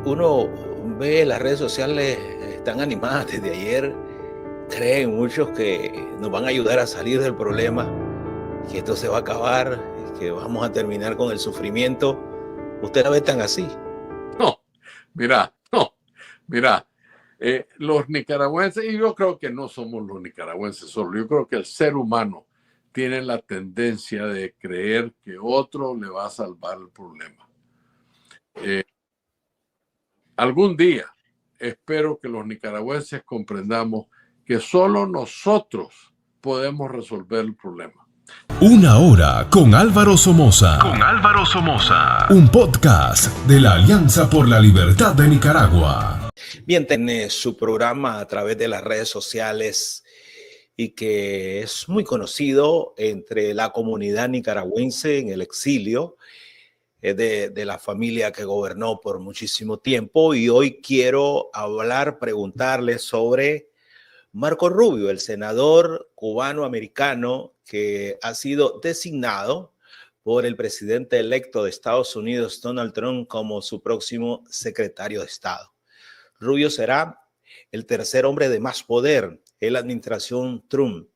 Uno ve las redes sociales están animadas desde ayer. Creen muchos que nos van a ayudar a salir del problema, que esto se va a acabar, que vamos a terminar con el sufrimiento. ¿Usted la ve tan así? No, no, mira, los nicaragüenses, y yo creo que no somos los nicaragüenses solo, yo creo que el ser humano tiene la tendencia de creer que otro le va a salvar el problema. Algún día espero que los nicaragüenses comprendamos que solo nosotros podemos resolver el problema. Una hora con Álvaro Somoza. Un podcast de la Alianza por la Libertad de Nicaragua. Bien, tiene su programa a través de las redes sociales y que es muy conocido entre la comunidad nicaragüense en el exilio, de la familia que gobernó por muchísimo tiempo. Y hoy quiero preguntarle sobre Marco Rubio, el senador cubano-americano que ha sido designado por el presidente electo de Estados Unidos, Donald Trump, como su próximo secretario de Estado. Rubio será el tercer hombre de más poder en la administración Trump.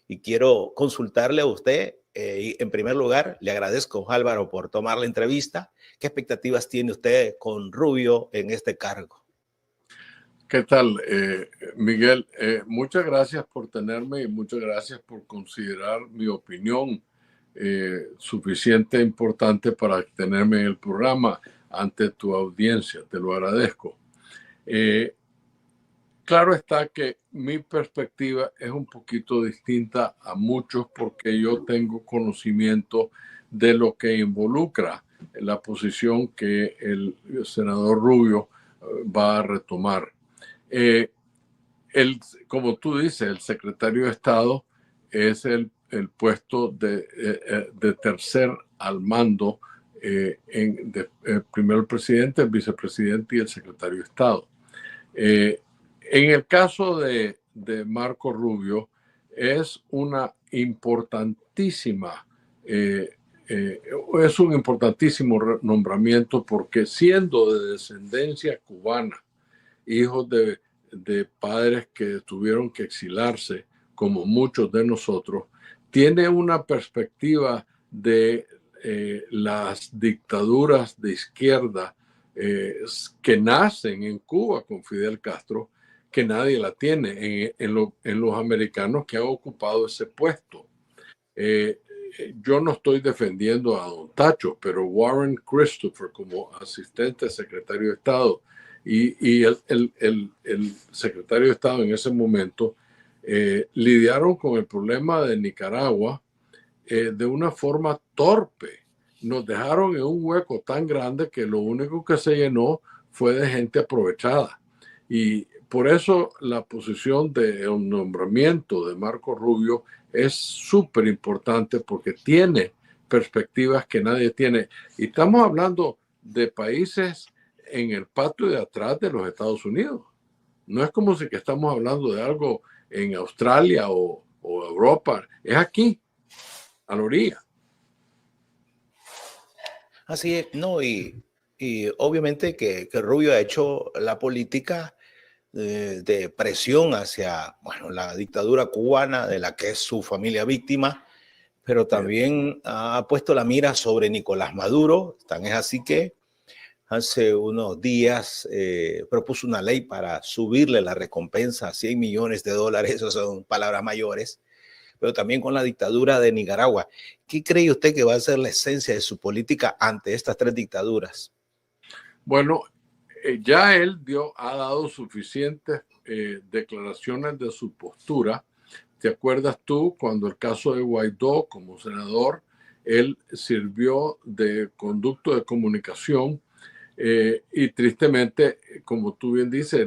Y quiero consultarle a usted, en primer lugar, le agradezco, Álvaro, por tomar la entrevista. ¿Qué expectativas tiene usted con Rubio en este cargo? ¿Qué tal, Miguel? Muchas gracias por tenerme y muchas gracias por considerar mi opinión suficiente e importante para tenerme en el programa ante tu audiencia. Te lo agradezco. Claro está que mi perspectiva es un poquito distinta a muchos porque yo tengo conocimiento de lo que involucra la posición que el senador Rubio va a retomar. Como tú dices, el secretario de Estado es el puesto de tercer al mando, primero el presidente, el vicepresidente y el secretario de Estado. En el caso de Marco Rubio, es una importantísima, es un importantísimo nombramiento porque siendo de descendencia cubana, hijos de padres que tuvieron que exilarse, como muchos de nosotros, tiene una perspectiva de las dictaduras de izquierda que nacen en Cuba con Fidel Castro, que nadie la tiene en los americanos que han ocupado ese puesto. Yo no estoy defendiendo a don Tacho, pero Warren Christopher como asistente secretario de Estado y el secretario de Estado en ese momento lidiaron con el problema de Nicaragua de una forma torpe. Nos dejaron en un hueco tan grande que lo único que se llenó fue de gente aprovechada. Y por eso la posición de un nombramiento de Marco Rubio es súper importante porque tiene perspectivas que nadie tiene. Y estamos hablando de países en el patio de atrás de los Estados Unidos. No es como si que estamos hablando de algo en Australia o Europa. Es aquí, a la orilla. Así es, no, y obviamente que Rubio ha hecho la política de presión hacia, bueno, la dictadura cubana de la que es su familia víctima, pero también ha puesto la mira sobre Nicolás Maduro. Tan es así que hace unos días propuso una ley para subirle la recompensa a $100 millones. Eso son palabras mayores, pero también con la dictadura de Nicaragua. ¿Qué cree usted que va a ser la esencia de su política ante estas tres dictaduras? Bueno, ya él ha dado suficientes declaraciones de su postura. ¿Te acuerdas tú cuando el caso de Guaidó como senador, él sirvió de conducto de comunicación y tristemente, como tú bien dices,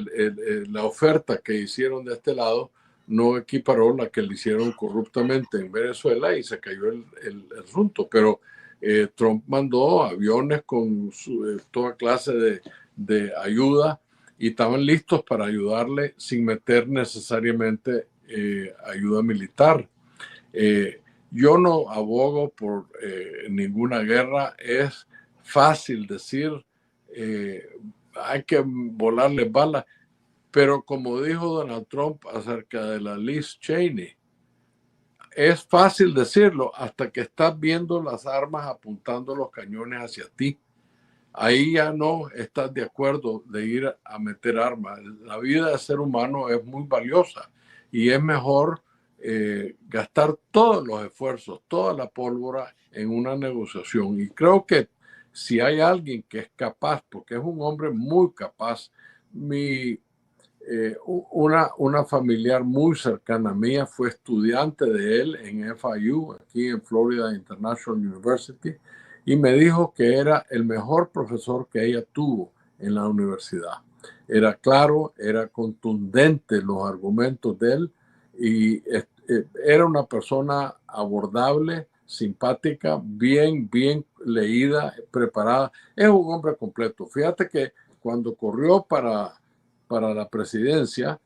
la oferta que hicieron de este lado no equiparó la que le hicieron corruptamente en Venezuela y se cayó el asunto. Pero Trump mandó aviones con toda clase de ayuda y estaban listos para ayudarle sin meter necesariamente ayuda militar. Yo no abogo por ninguna guerra. Es fácil decir hay que volarle balas. Pero como dijo Donald Trump acerca de la Liz Cheney, es fácil decirlo hasta que estás viendo las armas apuntando los cañones hacia ti. Ahí ya no estás de acuerdo de ir a meter armas. La vida del ser humano es muy valiosa y es mejor gastar todos los esfuerzos, toda la pólvora en una negociación. Y creo que si hay alguien que es capaz, porque es un hombre muy capaz, una familiar muy cercana mía fue estudiante de él en FIU, aquí en Florida International University, y me dijo que era el mejor profesor que ella tuvo en la universidad. Era claro, era contundente los argumentos de él y era una persona abordable, simpática, bien leída, preparada. Es un hombre completo. Fíjate que cuando corrió para la presidencia,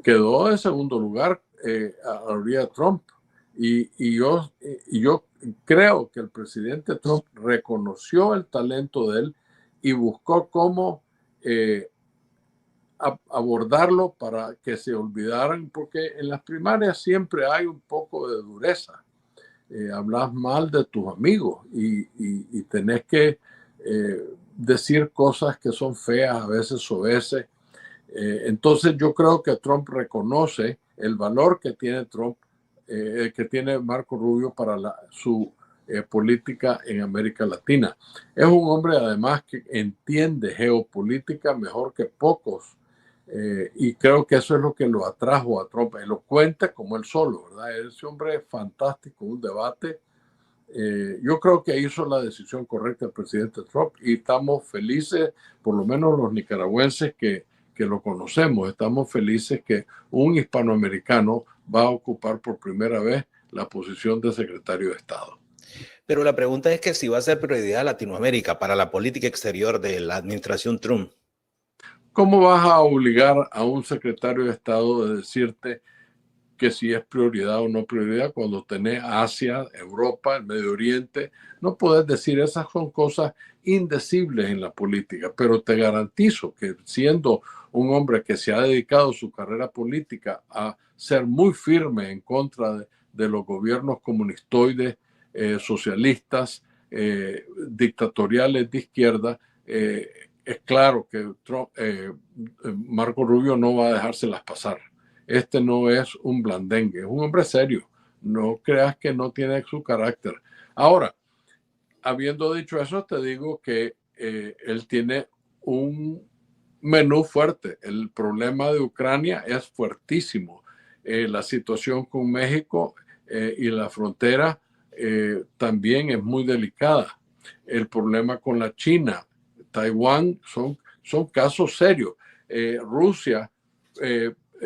quedó en segundo lugar a la orilla de Trump. Y yo creo que el presidente Trump reconoció el talento de él y buscó cómo abordarlo para que se olvidaran, porque en las primarias siempre hay un poco de dureza. Hablas mal de tus amigos y tenés que decir cosas que son feas, a veces soeces. Entonces yo creo que Trump reconoce el valor que tiene Trump, que tiene Marco Rubio para su política en América Latina. Es un hombre además que entiende geopolítica mejor que pocos y creo que eso es lo que lo atrajo a Trump, elocuente como él solo, ¿verdad? Ese hombre es fantástico, un debate. Yo creo que hizo la decisión correcta el presidente Trump y estamos felices, por lo menos los nicaragüenses que lo conocemos, estamos felices que un hispanoamericano va a ocupar por primera vez la posición de secretario de Estado. Pero la pregunta es que si va a ser prioridad a Latinoamérica para la política exterior de la administración Trump. ¿Cómo vas a obligar a un secretario de Estado a decirte que si es prioridad o no prioridad cuando tenés Asia, Europa, el Medio Oriente? No puedes decir, esas son cosas indecibles en la política, pero te garantizo que siendo un hombre que se ha dedicado su carrera política a ser muy firme en contra de los gobiernos comunistoides, socialistas, dictatoriales de izquierda, es claro que Marco Rubio no va a dejárselas pasar. Este no es un blandengue, es un hombre serio. No creas que no tiene su carácter. Ahora, habiendo dicho eso, te digo que él tiene un menú fuerte. El problema de Ucrania es fuertísimo. La situación con México y la frontera también es muy delicada. El problema con la China, Taiwán, son casos serios. Rusia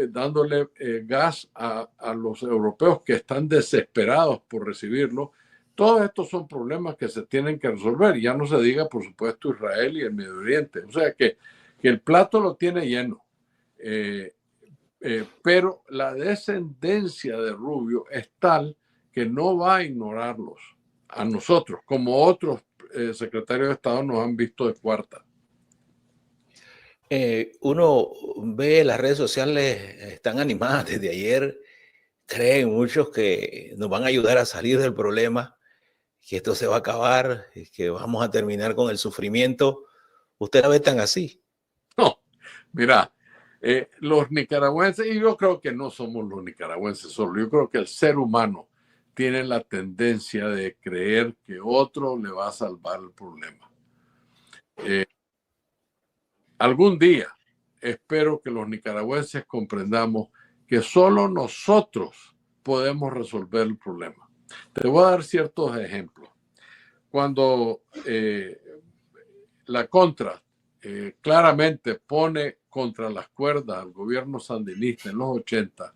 dándole gas a los europeos que están desesperados por recibirlo. Todos estos son problemas que se tienen que resolver. Ya no se diga, por supuesto, Israel y el Medio Oriente. O sea que el plato lo tiene lleno. Pero la descendencia de Rubio es tal que no va a ignorarlos a nosotros, como otros secretarios de Estado nos han visto de cuarta. Uno ve las redes sociales, están animadas desde ayer, creen muchos que nos van a ayudar a salir del problema, que esto se va a acabar, que vamos a terminar con el sufrimiento. ¿Usted la ve tan así? No, mira, los nicaragüenses, y yo creo que no somos los nicaragüenses solo, yo creo que el ser humano tiene la tendencia de creer que otro le va a salvar el problema. Algún día espero que los nicaragüenses comprendamos que solo nosotros podemos resolver el problema. Te voy a dar ciertos ejemplos. Cuando la Contra claramente pone contra las cuerdas al gobierno sandinista en los 80,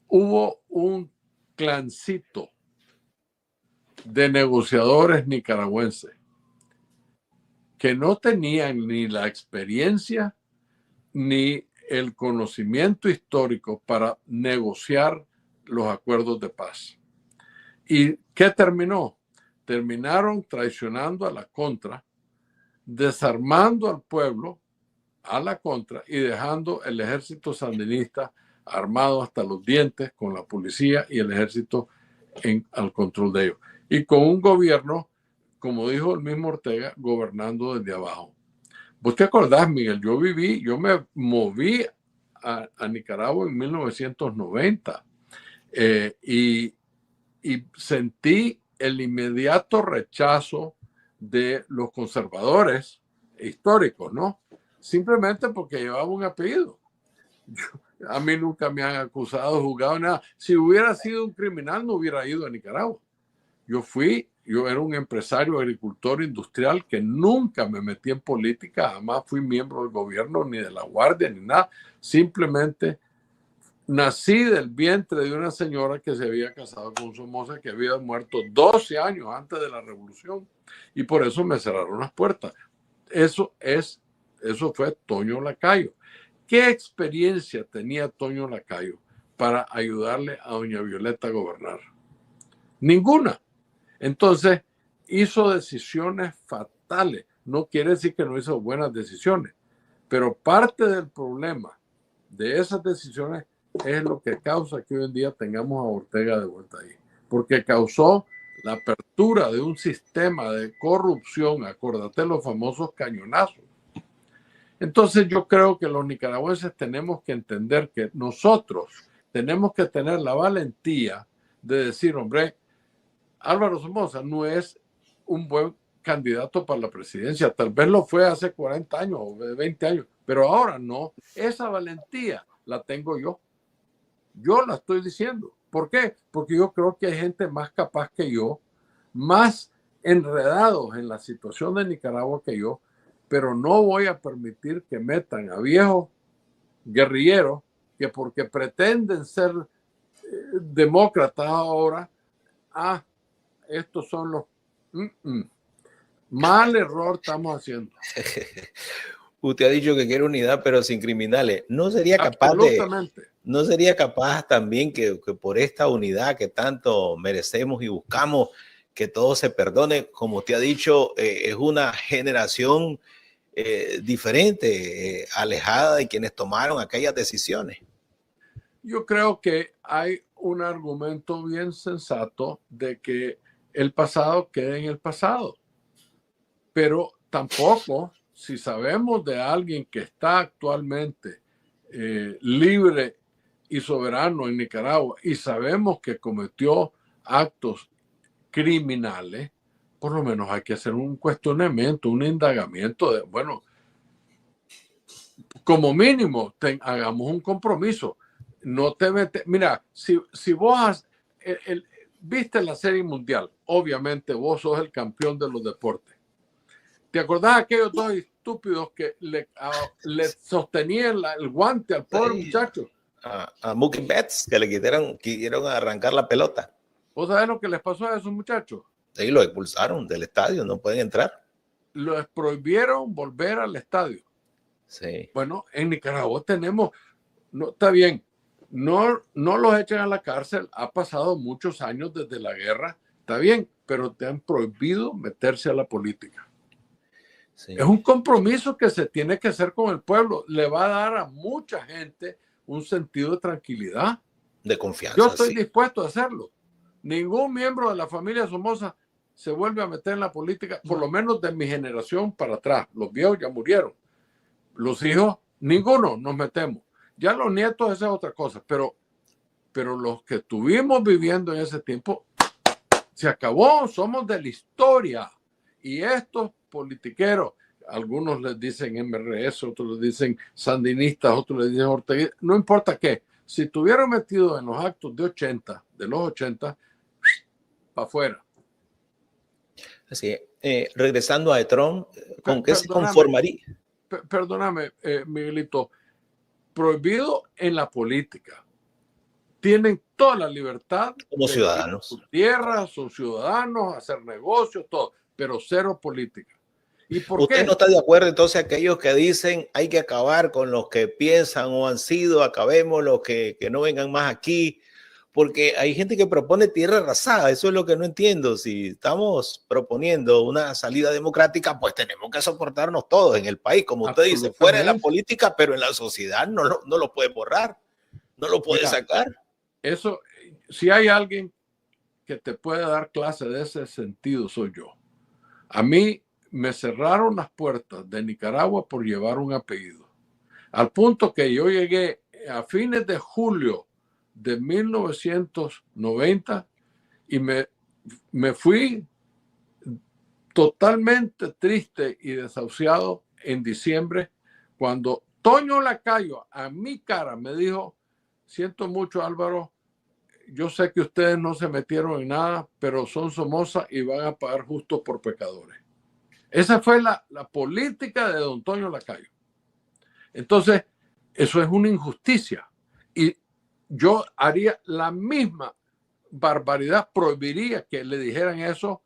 hubo un clancito de negociadores nicaragüenses que no tenían ni la experiencia ni el conocimiento histórico para negociar los acuerdos de paz. ¿Y qué terminó? Terminaron traicionando a la Contra, desarmando al pueblo a la contra y dejando el ejército sandinista armado hasta los dientes con la policía y el ejército al control de ellos. Y con un gobierno, como dijo el mismo Ortega, gobernando desde abajo. ¿Vos te acordás, Miguel? Yo me moví a Nicaragua en 1990 y sentí el inmediato rechazo de los conservadores históricos, ¿no? Simplemente porque llevaba un apellido. A mí nunca me han acusado de juzgado nada. Si hubiera sido un criminal, no hubiera ido a Nicaragua. Yo era un empresario, agricultor, industrial, que nunca me metí en política, jamás fui miembro del gobierno, ni de la Guardia, ni nada. Simplemente nací del vientre de una señora que se había casado con Somoza, que había muerto 12 años antes de la revolución, y por eso me cerraron las puertas. Eso fue Toño Lacayo. ¿Qué experiencia tenía Toño Lacayo para ayudarle a doña Violeta a gobernar? Ninguna. Entonces, hizo decisiones fatales. No quiere decir que no hizo buenas decisiones, pero parte del problema de esas decisiones es lo que causa que hoy en día tengamos a Ortega de vuelta ahí, porque causó la apertura de un sistema de corrupción. Acordate los famosos cañonazos. Entonces yo creo que los nicaragüenses tenemos que entender que nosotros tenemos que tener la valentía de decir, hombre, Álvaro Somoza no es un buen candidato para la presidencia. Tal vez lo fue hace 40 años o 20 años, pero ahora no. Esa valentía la tengo yo. Yo la estoy diciendo. ¿Por qué? Porque yo creo que hay gente más capaz que yo, más enredados en la situación de Nicaragua que yo, pero no voy a permitir que metan a viejos guerrilleros que porque pretenden ser demócratas ahora, estos son los... Mal error estamos haciendo. Usted ha dicho que quiere unidad, pero sin criminales. ¿No sería capaz no sería capaz también que por esta unidad que tanto merecemos y buscamos, que todo se perdone? Como usted ha dicho, es una generación diferente, alejada de quienes tomaron aquellas decisiones. Yo creo que hay un argumento bien sensato de que el pasado quede en el pasado, pero tampoco, si sabemos de alguien que está actualmente libre y soberano en Nicaragua y sabemos que cometió actos criminales, por lo menos hay que hacer un cuestionamiento, un indagamiento de, bueno, como mínimo, hagamos un compromiso. No te metes, mira, si vos viste la Serie Mundial, obviamente vos sos el campeón de los deportes. ¿Te acordás de aquellos dos estúpidos que le sostenían el guante al pobre muchacho? A Mookie Betts, que le quisieron arrancar la pelota. ¿Vos sabés lo que les pasó a esos muchachos? Sí, lo expulsaron del estadio, no pueden entrar. Los prohibieron volver al estadio. Sí. Bueno, en Nicaragua tenemos, no, está bien, no los echen a la cárcel, ha pasado muchos años desde la guerra, está bien, pero te han prohibido meterse a la política. Sí. Es un compromiso que se tiene que hacer con el pueblo, le va a dar a mucha gente un sentido de tranquilidad. De confianza. Yo estoy dispuesto a hacerlo. Ningún miembro de la familia Somoza se vuelve a meter en la política, por lo menos de mi generación para atrás. Los viejos ya murieron. Los hijos, ninguno nos metemos. Ya los nietos, esa es otra cosa. Pero los que estuvimos viviendo en ese tiempo, se acabó. Somos de la historia. Y estos politiqueros, algunos les dicen MRS, otros les dicen sandinistas, otros les dicen Ortega, no importa qué. Si estuvieron metidos en los actos de los 80, para afuera. Así es. Regresando a Trump, ¿con qué se conformaría? Perdóname, Miguelito, prohibido en la política. Tienen toda la libertad como ciudadanos. Su tierra, sus ciudadanos, hacer negocios, todo, pero cero política. ¿Y por ¿Usted qué? no está de acuerdo entonces aquellos que dicen hay que acabar con los que piensan o han sido, acabemos los que no vengan más aquí? porque hay gente que propone tierra arrasada. Eso es lo que no entiendo. Si estamos proponiendo una salida democrática, pues tenemos que soportarnos todos en el país, como usted dice, fuera de la política, pero en la sociedad no lo puede borrar, no lo puede sacar. Eso, si hay alguien que te puede dar clase de ese sentido, soy yo. A mí me cerraron las puertas de Nicaragua por llevar un apellido, al punto que yo llegué a fines de julio de 1990 y me fui totalmente triste y desahuciado en diciembre, cuando Toño Lacayo a mi cara me dijo: siento mucho, Álvaro, yo sé que ustedes no se metieron en nada, pero son Somoza y van a pagar justo por pecadores. Esa fue la política de don Toño Lacayo. Entonces, eso es una injusticia. Y yo haría la misma barbaridad, prohibiría que le dijeran eso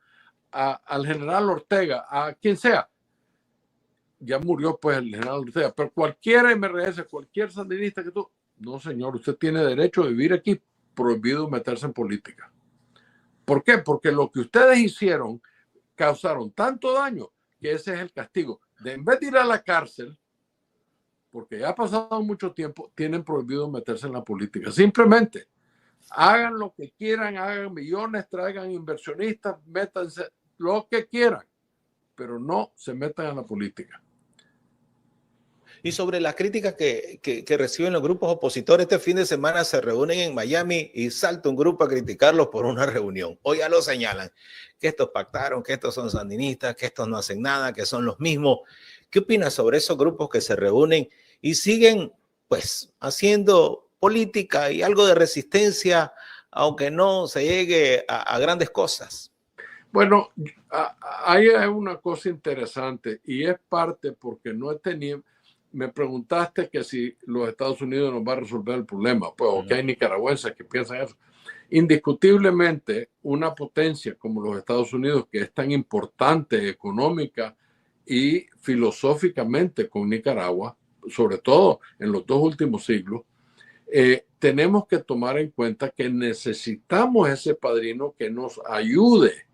al general Ortega, a quien sea. Ya murió pues el general Ortega, pero cualquier MRS, cualquier sandinista que tú... No, señor, usted tiene derecho a vivir aquí, prohibido meterse en política. ¿Por qué? Porque lo que ustedes hicieron causaron tanto daño que ese es el castigo. En vez de ir a la cárcel, porque ya ha pasado mucho tiempo, tienen prohibido meterse en la política. Simplemente hagan lo que quieran, hagan millones, traigan inversionistas, métanse lo que quieran, pero no se metan en la política. Y sobre las críticas que reciben los grupos opositores, este fin de semana se reúnen en Miami y salta un grupo a criticarlos por una reunión. Hoy ya lo señalan, que estos pactaron, que estos son sandinistas, que estos no hacen nada, que son los mismos. ¿Qué opinas sobre esos grupos que se reúnen y siguen pues haciendo política y algo de resistencia, aunque no se llegue a grandes cosas? Bueno, hay una cosa interesante y es parte porque no he tenido... Me preguntaste que si los Estados Unidos nos va a resolver el problema. Pues, o que hay nicaragüenses que piensan eso. Indiscutiblemente, una potencia como los Estados Unidos, que es tan importante económica y filosóficamente con Nicaragua, sobre todo en los 2 últimos siglos, tenemos que tomar en cuenta que necesitamos ese padrino que nos ayude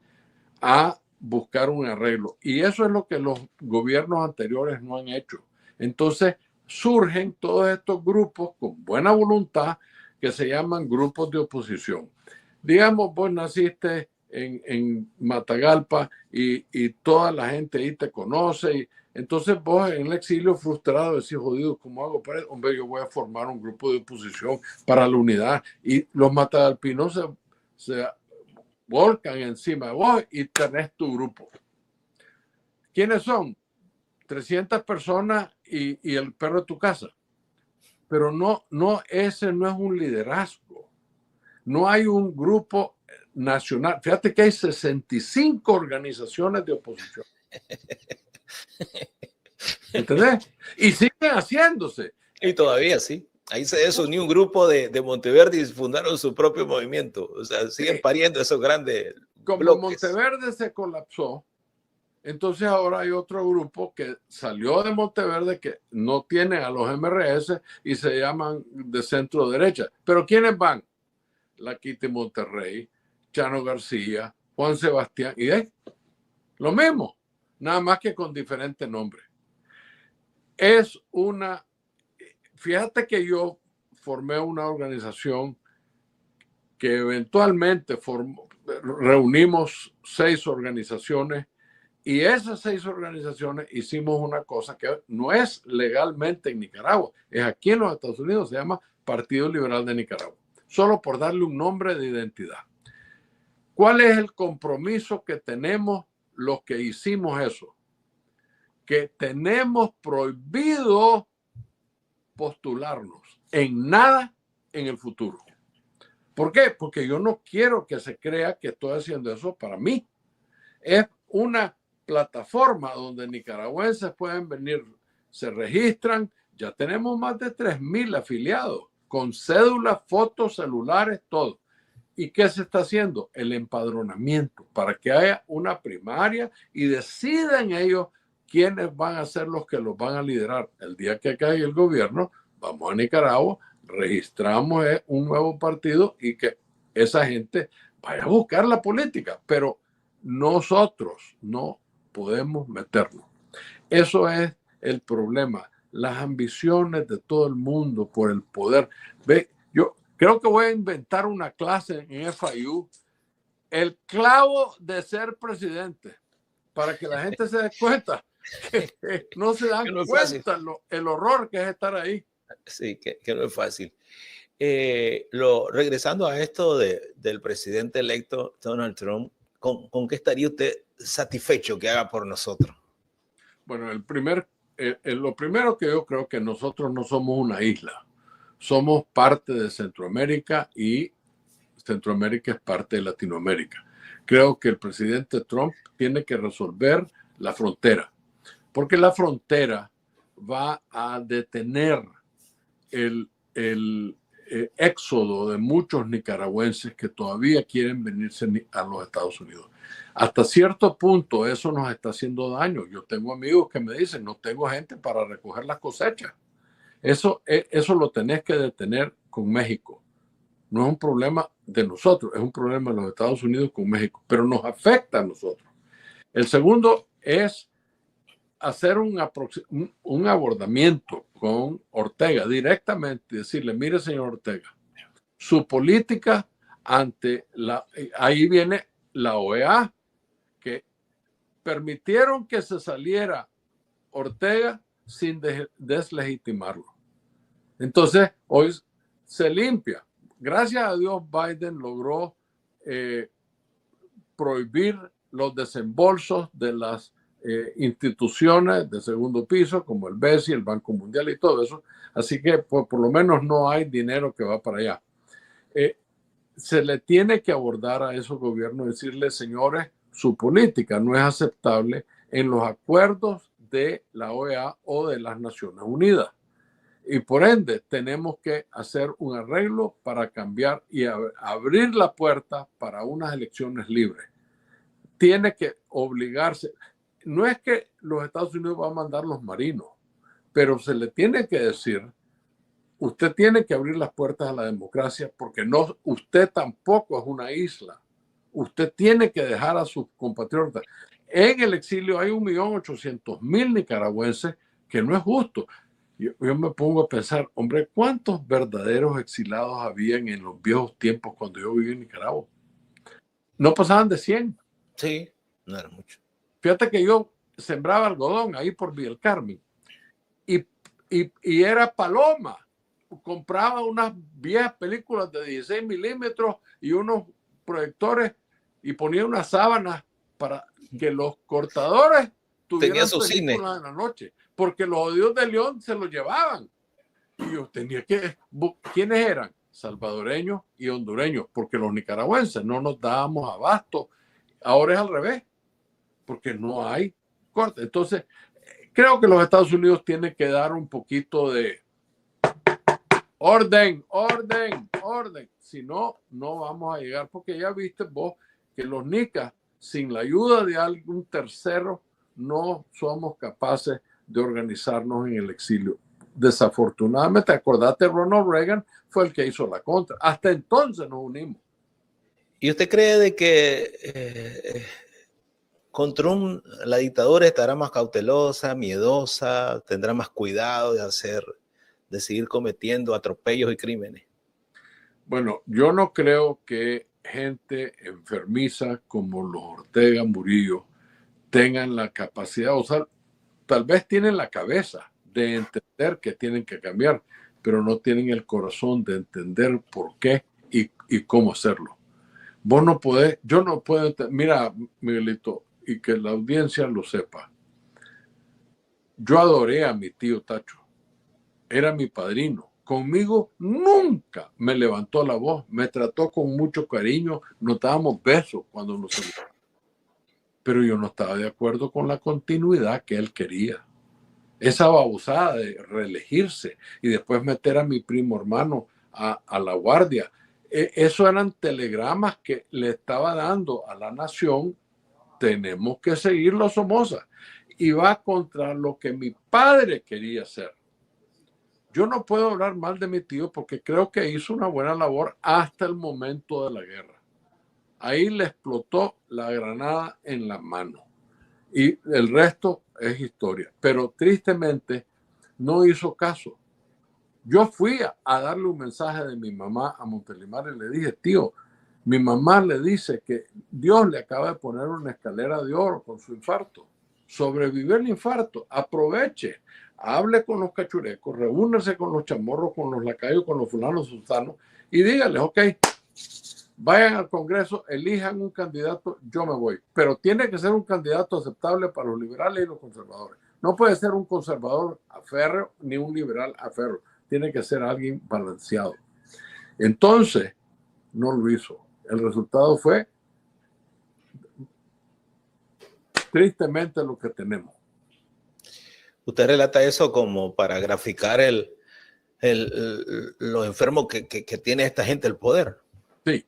a buscar un arreglo. Y eso es lo que los gobiernos anteriores no han hecho. Entonces surgen todos estos grupos con buena voluntad que se llaman grupos de oposición. Digamos, vos naciste en Matagalpa y toda la gente ahí te conoce. Y entonces vos en el exilio frustrado decís: jodido, ¿cómo hago para eso? Hombre, yo voy a formar un grupo de oposición para la unidad. Y los matagalpinos se volcan encima de vos y tenés tu grupo. ¿Quiénes son? 300 personas y el perro de tu casa. Pero ese no es un liderazgo. No hay un grupo nacional. Fíjate que hay 65 organizaciones de oposición. ¿Entendés? Y siguen haciéndose. Y todavía sí. Ahí se desunió un grupo de Monteverde y fundaron su propio movimiento. O sea, siguen pariendo esos grandes Como bloques. Monteverde se colapsó, entonces ahora hay otro grupo que salió de Monteverde que no tiene a los MRS y se llaman de centro derecha. Pero ¿quiénes van? Laquiti Monterrey, Chano García, Juan Sebastián, y lo mismo, nada más que con diferente nombre. Fíjate que yo formé una organización que eventualmente reunimos 6 organizaciones. Y esas 6 organizaciones hicimos una cosa que no es legalmente en Nicaragua, es aquí en los Estados Unidos, se llama Partido Liberal de Nicaragua, solo por darle un nombre de identidad. ¿Cuál es el compromiso que tenemos los que hicimos eso? Que tenemos prohibido postularnos en nada en el futuro. ¿Por qué? Porque yo no quiero que se crea que estoy haciendo eso para mí. Es una plataforma donde nicaragüenses pueden venir, se registran, ya tenemos más de 3,000 afiliados, con cédulas, fotos, celulares, todo. ¿Y qué se está haciendo? El empadronamiento, para que haya una primaria y decidan ellos quiénes van a ser los que los van a liderar. El día que caiga el gobierno, vamos a Nicaragua, registramos un nuevo partido y que esa gente vaya a buscar la política, pero nosotros no podemos meternos. Eso es el problema, las ambiciones de todo el mundo por el poder. Ve, yo creo que voy a inventar una clase en FIU, el clavo de ser presidente, para que la gente se dé cuenta que no se dan cuenta el horror que es estar ahí. Sí, que no es fácil. Regresando a esto del presidente electo Donald Trump, ¿con qué estaría usted satisfecho que haga por nosotros? Bueno, lo primero que yo creo que nosotros no somos una isla. Somos parte de Centroamérica y Centroamérica es parte de Latinoamérica. Creo que el presidente Trump tiene que resolver la frontera, porque la frontera va a detener el éxodo de muchos nicaragüenses que todavía quieren venirse a los Estados Unidos. Hasta cierto punto eso nos está haciendo daño. Yo tengo amigos que me dicen, no tengo gente para recoger las cosechas. Eso lo tenés que detener con México. No es un problema de nosotros, es un problema de los Estados Unidos con México, pero nos afecta a nosotros. El segundo es hacer un abordamiento con Ortega directamente, decirle, mire señor Ortega, su política ahí viene la OEA, que permitieron que se saliera Ortega sin deslegitimarlo. Entonces, hoy se limpia. Gracias a Dios, Biden logró prohibir los desembolsos de las instituciones de segundo piso, como el BESI, el Banco Mundial y todo eso. Así que pues, por lo menos no hay dinero que va para allá. Se le tiene que abordar a esos gobiernos y decirles, señores, su política no es aceptable en los acuerdos de la OEA o de las Naciones Unidas. Y por ende, tenemos que hacer un arreglo para cambiar y abrir la puerta para unas elecciones libres. Tiene que obligarse. No es que los Estados Unidos van a mandar los marinos, pero se le tiene que decir, usted tiene que abrir las puertas a la democracia porque usted tampoco es una isla. Usted tiene que dejar a sus compatriotas. En el exilio hay 1.800.000 nicaragüenses, que no es justo. Yo me pongo a pensar, hombre, ¿cuántos verdaderos exilados habían en los viejos tiempos cuando yo viví en Nicaragua? No pasaban de 100. Sí, no era mucho. Fíjate que yo sembraba algodón ahí por Villa del Carmen y era paloma. Compraba unas viejas películas de 16 milímetros y unos proyectores y ponía unas sábanas para que los cortadores tuvieran su cine en la noche, porque los odios de León se los llevaban. Y yo tenía que... ¿Quiénes eran? Salvadoreños y hondureños, porque los nicaragüenses no nos dábamos abasto. Ahora es al revés, porque no hay corte. Entonces, creo que los Estados Unidos tienen que dar un poquito de orden. Si no, no vamos a llegar, porque ya viste vos que los nicas, sin la ayuda de algún tercero, no somos capaces de organizarnos en el exilio. Desafortunadamente, acordate, Ronald Reagan fue el que hizo la contra. Hasta entonces nos unimos. ¿Y usted cree de que con Trump la dictadura estará más cautelosa, miedosa, tendrá más cuidado de seguir cometiendo atropellos y crímenes? Bueno, yo no creo que gente enfermiza como los Ortega Murillo tengan la capacidad, o sea, tal vez tienen la cabeza de entender que tienen que cambiar, pero no tienen el corazón de entender por qué y cómo hacerlo. Vos no podés, yo no puedo, mira, Miguelito, y que la audiencia lo sepa. Yo adoré a mi tío Tacho, era mi padrino. Conmigo nunca me levantó la voz, me trató con mucho cariño, nos dábamos besos cuando nos saludamos. Pero yo no estaba de acuerdo con la continuidad que él quería. Esa babosada de reelegirse y después meter a mi primo hermano a la guardia. Eso eran telegramas que le estaba dando a la nación. Tenemos que seguirlo a Somoza. Y va contra lo que mi padre quería hacer. Yo no puedo hablar mal de mi tío porque creo que hizo una buena labor hasta el momento de la guerra. Ahí le explotó la granada en la mano y el resto es historia. Pero tristemente no hizo caso. Yo fui a darle un mensaje de mi mamá a Montelimar y le dije, tío, mi mamá le dice que Dios le acaba de poner una escalera de oro con su infarto. Sobrevivió el infarto, aproveche, hable con los cachurecos, reúnase con los chamorros, con los lacayos, con los fulanos sultanos y dígales, ok, vayan al Congreso, elijan un candidato, yo me voy. Pero tiene que ser un candidato aceptable para los liberales y los conservadores. No puede ser un conservador aférreo ni un liberal aférreo. Tiene que ser alguien balanceado. Entonces, no lo hizo. El resultado fue tristemente lo que tenemos. Usted relata eso como para graficar lo enfermo que tiene esta gente el poder. Sí,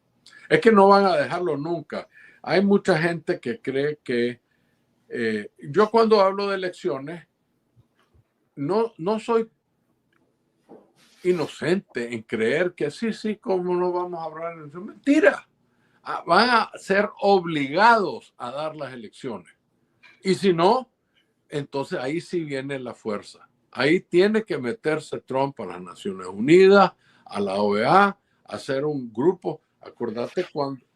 es que no van a dejarlo nunca. Hay mucha gente que cree que yo cuando hablo de elecciones no soy inocente en creer que sí, ¿cómo no vamos a hablar? Mentira. Van a ser obligados a dar las elecciones. Y si no, entonces ahí sí viene la fuerza. Ahí tiene que meterse Trump a las Naciones Unidas, a la OEA, hacer un grupo. Acordate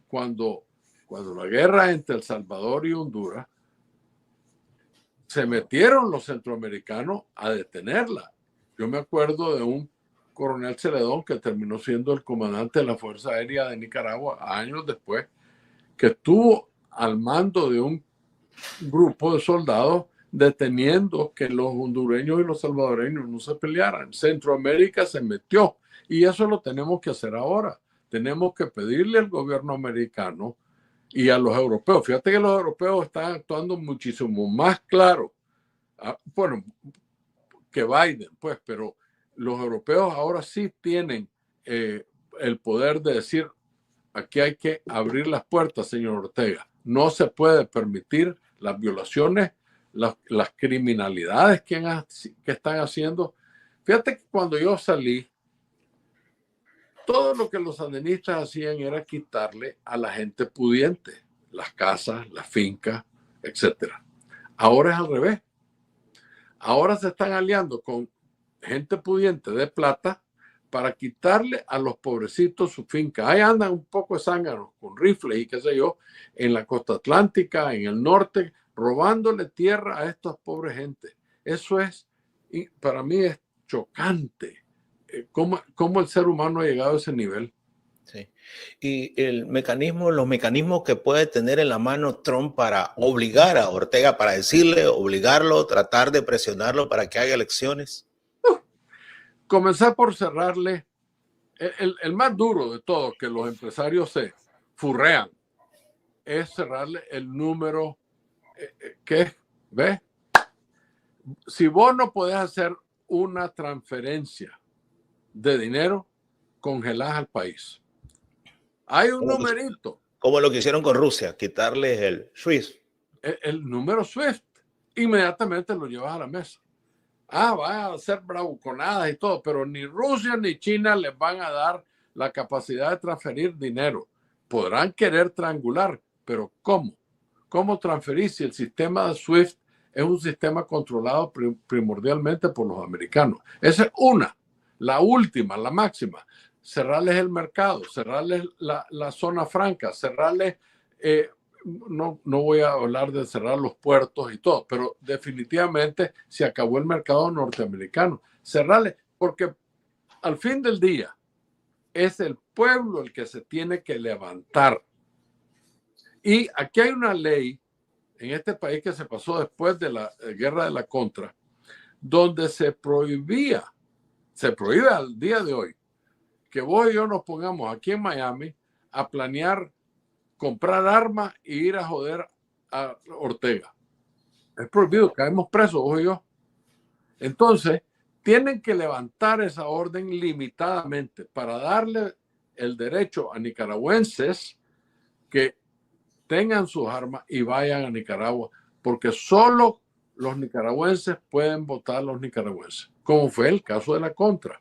cuando la guerra entre El Salvador y Honduras, se metieron los centroamericanos a detenerla. Yo me acuerdo de un coronel Celedón que terminó siendo el comandante de la Fuerza Aérea de Nicaragua años después, que estuvo al mando de un grupo de soldados deteniendo que los hondureños y los salvadoreños no se pelearan. Centroamérica se metió y eso lo tenemos que hacer ahora. Tenemos que pedirle al gobierno americano y a los europeos. Fíjate que los europeos están actuando muchísimo más claro, bueno, que Biden, pues, pero los europeos ahora sí tienen el poder de decir, aquí hay que abrir las puertas, señor Ortega. No se puede permitir las violaciones, las criminalidades que están haciendo. Fíjate que cuando yo salí, todo lo que los sandinistas hacían era quitarle a la gente pudiente las casas, las fincas, etc. Ahora es al revés. Ahora se están aliando con gente pudiente de plata para quitarle a los pobrecitos su finca. Ahí andan un poco de zánganos con rifles y qué sé yo, en la costa atlántica, en el norte, robándole tierra a estas pobres gente. Eso es, para mí es chocante. ¿Cómo el ser humano ha llegado a ese nivel? Sí. Y los mecanismos que puede tener en la mano Trump para obligar a Ortega, para decirle, obligarlo, tratar de presionarlo para que haga elecciones. Comenzar por cerrarle el más duro de todo, que los empresarios se furrean, es cerrarle el número que ¿ves? Si vos no podés hacer una transferencia de dinero, congelás al país. Hay un numerito. Como lo que hicieron con Rusia, quitarles el SWIFT. El número SWIFT, inmediatamente lo llevas a la mesa. Va a ser bravuconadas y todo, pero ni Rusia ni China les van a dar la capacidad de transferir dinero. Podrán querer triangular, pero ¿cómo? ¿Cómo transferir si el sistema de SWIFT es un sistema controlado primordialmente por los americanos? Esa es una, la última, la máxima. Cerrarles el mercado, cerrarles la zona franca, cerrarles... No voy a hablar de cerrar los puertos y todo, pero definitivamente se acabó el mercado norteamericano. Cerrarle, porque al fin del día es el pueblo el que se tiene que levantar. Y aquí hay una ley en este país que se pasó después de la guerra de la Contra, donde se prohíbe al día de hoy que vos y yo nos pongamos aquí en Miami a planear comprar armas e ir a joder a Ortega. Es prohibido, caemos presos, vos y yo. Entonces, tienen que levantar esa orden limitadamente para darle el derecho a nicaragüenses que tengan sus armas y vayan a Nicaragua, porque solo los nicaragüenses pueden votar los nicaragüenses, como fue el caso de la Contra.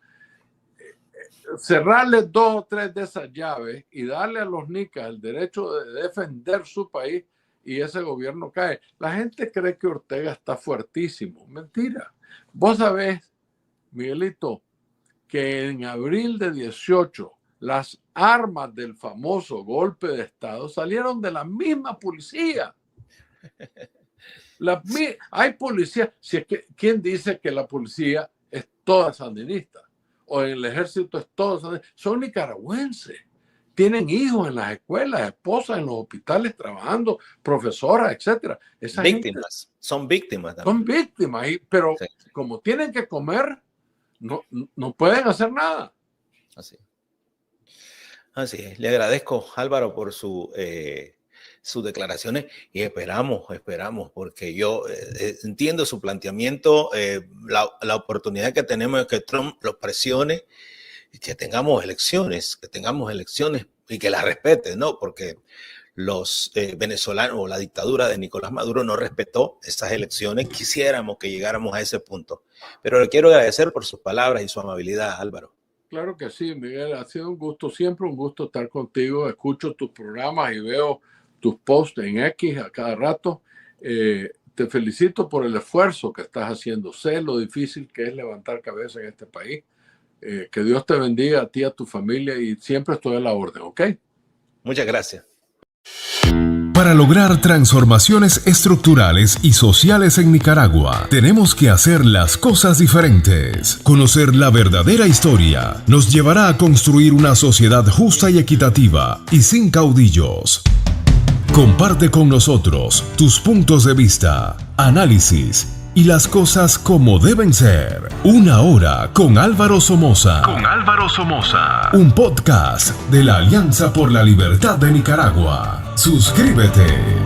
Cerrarle 2 o 3 de esas llaves y darle a los nicas el derecho de defender su país y ese gobierno cae. La gente cree que Ortega está fuertísimo. Mentira. Vos sabés, Miguelito, que en abril de 18 las armas del famoso golpe de Estado salieron de la misma policía. Hay policía, si es que, ¿quién dice que la policía es toda sandinista? O en el ejército es todo sandinista. Son nicaragüenses. Tienen hijos en las escuelas, esposas en los hospitales trabajando, profesoras, etc. Víctimas. Son víctimas también. Son víctimas, pero sí. Como tienen que comer, no pueden hacer nada. Así es. Le agradezco, Álvaro, por sus declaraciones y esperamos, porque yo entiendo su planteamiento, la oportunidad que tenemos es que Trump los presione y que tengamos elecciones y que las respete, ¿no? Porque los venezolanos o la dictadura de Nicolás Maduro no respetó esas elecciones. Quisiéramos que llegáramos a ese punto. Pero le quiero agradecer por sus palabras y su amabilidad, Álvaro. Claro que sí, Miguel. Ha sido un gusto, siempre un gusto estar contigo. Escucho tus programas y veo tus posts en X a cada rato. Te felicito por el esfuerzo que estás haciendo. Sé lo difícil que es levantar cabeza en este país. Que Dios te bendiga a ti, a tu familia y siempre estoy a la orden, ¿ok? Muchas gracias. Para lograr transformaciones estructurales y sociales en Nicaragua, tenemos que hacer las cosas diferentes. Conocer la verdadera historia nos llevará a construir una sociedad justa y equitativa y sin caudillos. Comparte con nosotros tus puntos de vista, análisis y las cosas como deben ser. Una hora con Álvaro Somoza. Un podcast de la Alianza por la Libertad de Nicaragua. Suscríbete.